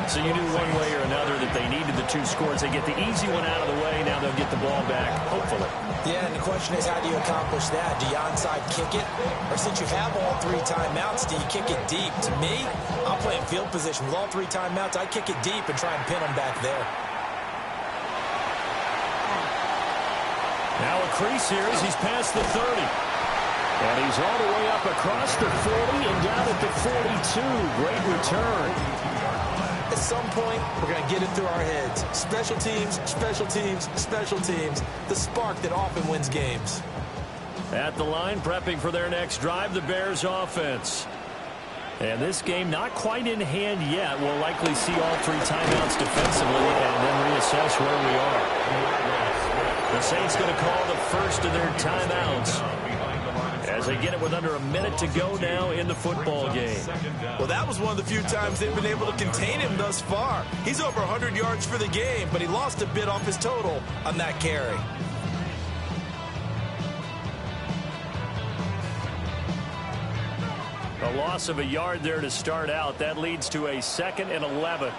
So you knew one way or another that they needed the 2 scores. They get the easy one out of the way. Now they'll get the ball back, hopefully.
Yeah, and the question is, how do you accomplish that? Do you onside kick it? Or since you have all 3 timeouts, do you kick it deep? To me, I'm playing field position. With all 3 timeouts, I kick it deep and try and pin them back there.
Now a crease here as he's past the 30. And he's all the way up across the 40 and down at the 42. Great return.
At some point, we're going to get it through our heads. Special teams, special teams, special teams. The spark that often wins games.
At the line, prepping for their next drive, the Bears offense. And this game not quite in hand yet. We'll likely see all 3 timeouts defensively and then reassess where we are. The Saints going to call the first of their timeouts as they get it with under a minute to go now in the football game.
Well, that was one of the few times they've been able to contain him thus far. He's over 100 yards for the game, but he lost a bit off his total on that carry.
A loss of a yard there to start out. That leads to a 2nd and 11.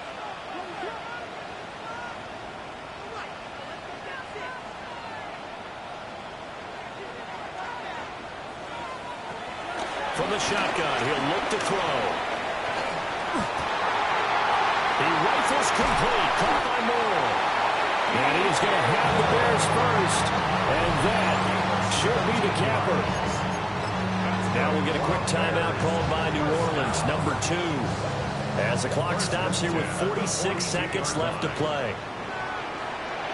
From the shotgun, he'll look to throw. He rifles complete, caught by Moore. And he's going to have the Bears first. And that should be the capper. Now we'll get a quick timeout called by New Orleans, number 2. As the clock stops here with 46 seconds left to play.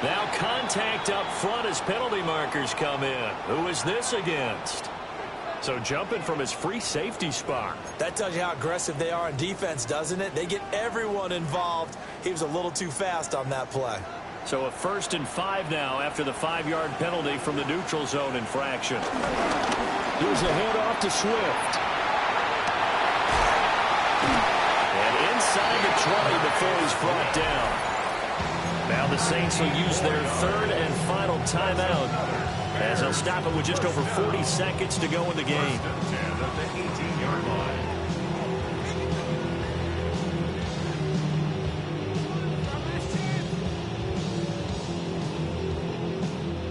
Now contact up front as penalty markers come in. Who is this against? So jumping from his free safety spot.
That tells you how aggressive they are on defense, doesn't it? They get everyone involved. He was a little too fast on that play.
So a 1st and 5 now after the 5-yard penalty from the neutral zone infraction. Here's a handoff to Swift. And inside the 20 before he's brought down. Now the Saints will use their 3rd and final timeout as they'll stop it with just over 40 seconds to go in the game.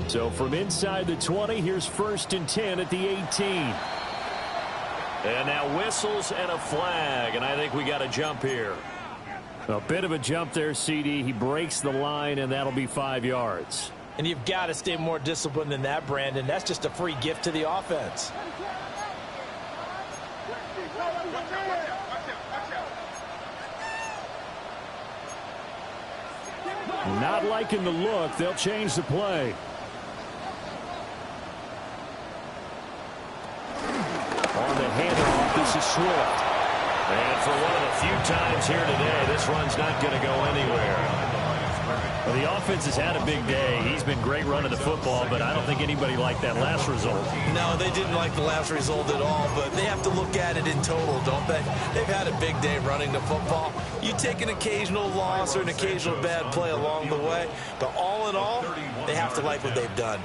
So from inside the 20, here's 1st and 10 at the 18. And now whistles and a flag, and I think we got a jump here. A bit of a jump there, CD. He breaks the line, and that'll be 5 yards.
And you've got to stay more disciplined than that, Brandon. That's just a free gift to the offense.
Not liking the look. They'll change the play. On the handoff, this is Swift. And for one of the few times here today, this run's not going to go anywhere. Well, the offense has had a big day. He's been great running the football, but I don't think anybody liked that last result.
No, they didn't like the last result at all, but they have to look at it in total, don't they? They've had a big day running the football. You take an occasional loss or an occasional bad play along the way, but all in all, they have to like what they've done.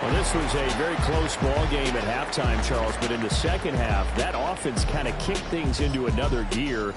Well, this was a very close ball game at halftime, Charles, but in the second half, that offense kind of kicked things into another gear.